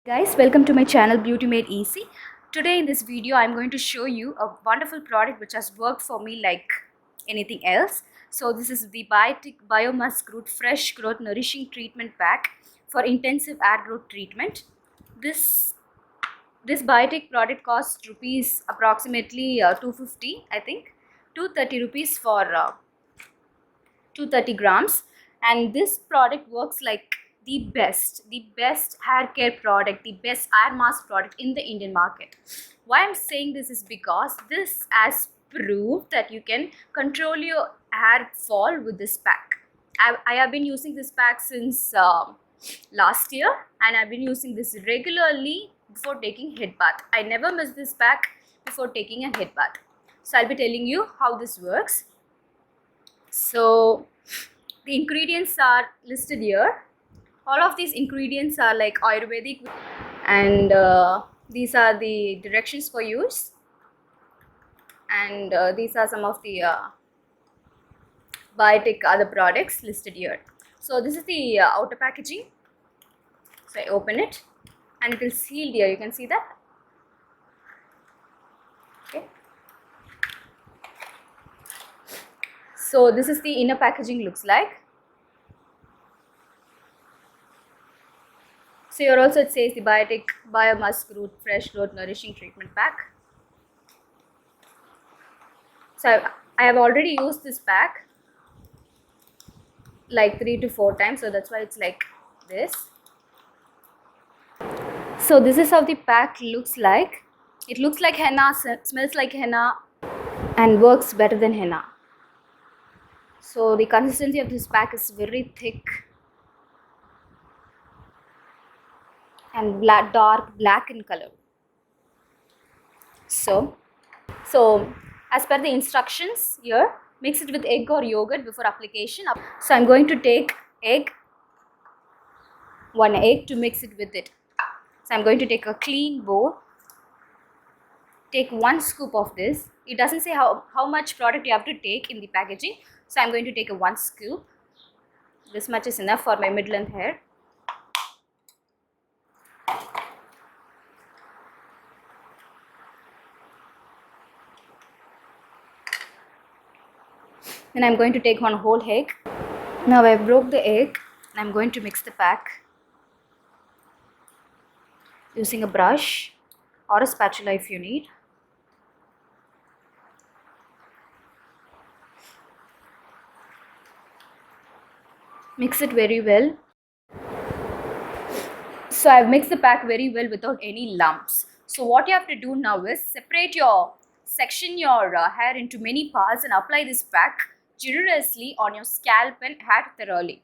Guys, welcome to my channel Beauty Made Easy. Today in this video I'm going to show you a wonderful product which has worked for me like anything else. So this is the Biotic Biomass Root Fresh Growth Nourishing Treatment Pack for intensive hair growth treatment. This Biotic product costs rupees approximately 250, I think 230 rupees for 230 grams, and this product works like the best hair care product, the best hair mask product in the Indian market. Why I'm saying this is because this has proved that you can control your hair fall with this pack. I have been using this pack since last year, and I've been using this regularly before taking head bath. I never miss this pack before taking a head bath. So I'll be telling you how this works. So the ingredients are listed here. All of these ingredients are like Ayurvedic, and these are the directions for use, and these are some of the Biotic other products listed here. So this is the outer packaging. So I open it and it is sealed here, you can see that. Okay, so this is the inner packaging looks like. So here also it says the Biotic Biomass Root Fresh Growth Nourishing Treatment Pack. So I have already used this pack like 3 to 4 times, so that's why it's like this. So this is how the pack looks like. It looks like henna, smells like henna, and works better than henna. So the consistency of this pack is very thick and dark black in color. So as per the instructions here, mix it with egg or yogurt before application. So I'm going to take one egg to mix it with it. So I'm going to take a clean bowl, take 1 scoop of this. It doesn't say how much product you have to take in the packaging, so I'm going to take a 1 scoop. This much is enough for my mid-length hair. Then I'm going to take one whole egg. Now I broke the egg and I'm going to mix the pack using a brush or a spatula if you need. Mix it very well. So I've mixed the pack very well without any lumps. So what you have to do now is section your hair into many parts and apply this pack generously on your scalp and hair thoroughly.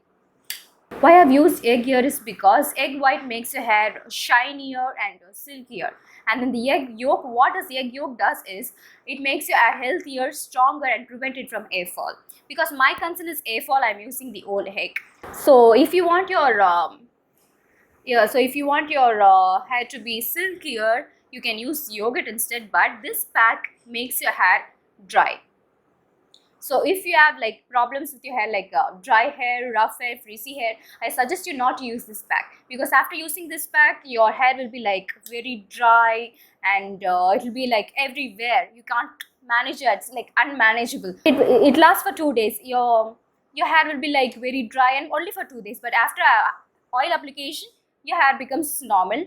Why I've used egg here is because egg white makes your hair shinier and silkier. And then the egg yolk, what does the egg yolk does is, it makes your hair healthier, stronger, and prevent it from hair fall. Because my concern is hair fall, I'm using the whole egg. So if you want your hair to be silkier, you can use yogurt instead, but this pack makes your hair dry. So if you have like problems with your hair, like dry hair, rough hair, frizzy hair, I suggest you not to use this pack, because after using this pack your hair will be like very dry, and it will be like everywhere. You can't manage it. It's like unmanageable. It lasts for 2 days. Your hair will be like very dry and only for 2 days, but after oil application your hair becomes normal.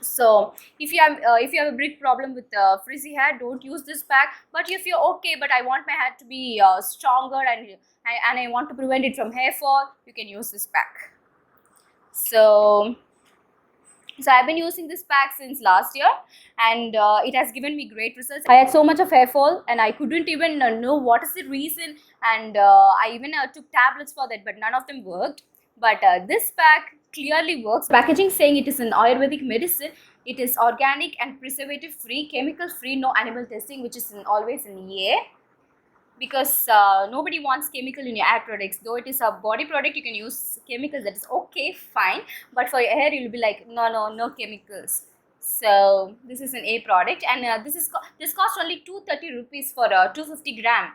So if you have a big problem with frizzy hair, don't use this pack. But if you're okay, but I want my hair to be stronger, and I want to prevent it from hair fall, you can use this pack. So I've been using this pack since last year, and it has given me great results. I had so much of hair fall and I couldn't even know what is the reason, and I even took tablets for that, but none of them worked. But this pack clearly works. Packaging saying it is an Ayurvedic medicine. It is organic and preservative free, chemical free, no animal testing, which is always in EA. Because nobody wants chemical in your hair products. Though it is a body product, you can use chemicals, that is okay, fine, but for your hair you'll be like no chemicals. So this is an A product, and this costs only 230 rupees for 250 gram.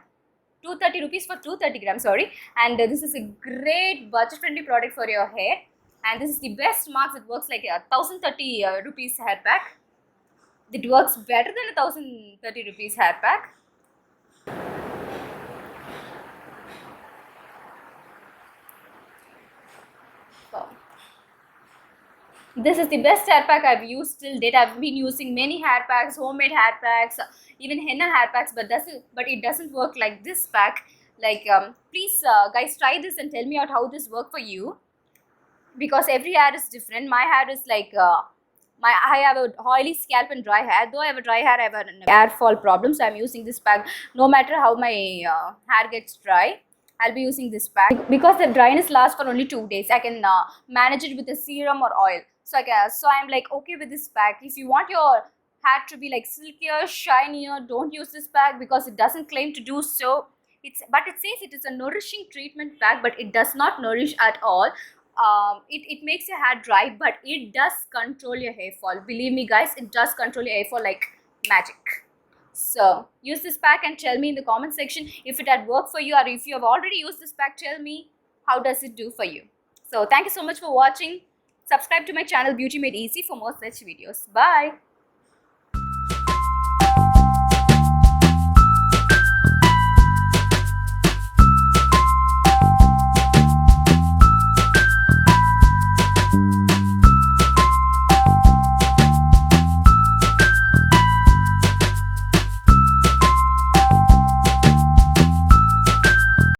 230 rupees for 230 grams, sorry. And this is a great budget friendly product for your hair, And this is the best marks. It works like a 1030 rupees hair pack. It works better than a 1030 rupees hair pack. So, this is the best hair pack I've used till date. I've been using many hair packs, homemade hair packs, even henna hair packs, but it doesn't work like this pack. Like, please, guys, try this and tell me out how this work for you, because every hair is different. My hair is like I have a oily scalp and dry hair. Though I have a dry hair, I have an hair fall problem, so I'm using this pack. No matter how my hair gets dry, I'll be using this pack because the dryness lasts for only 2 days. I can manage it with a serum or oil. So I'm like okay with this pack. If you want your hair to be like silkier, shinier, don't use this pack because it doesn't claim to do so. But it says it is a nourishing treatment pack, but it does not nourish at all. It makes your hair dry, but it does control your hair fall. Believe me guys, it does control your hair fall like magic. So use this pack and tell me in the comment section if it had worked for you, or if you have already used this pack, tell me how does it do for you. So thank you so much for watching. Subscribe to my channel Beauty Made Easy for more such videos. Bye.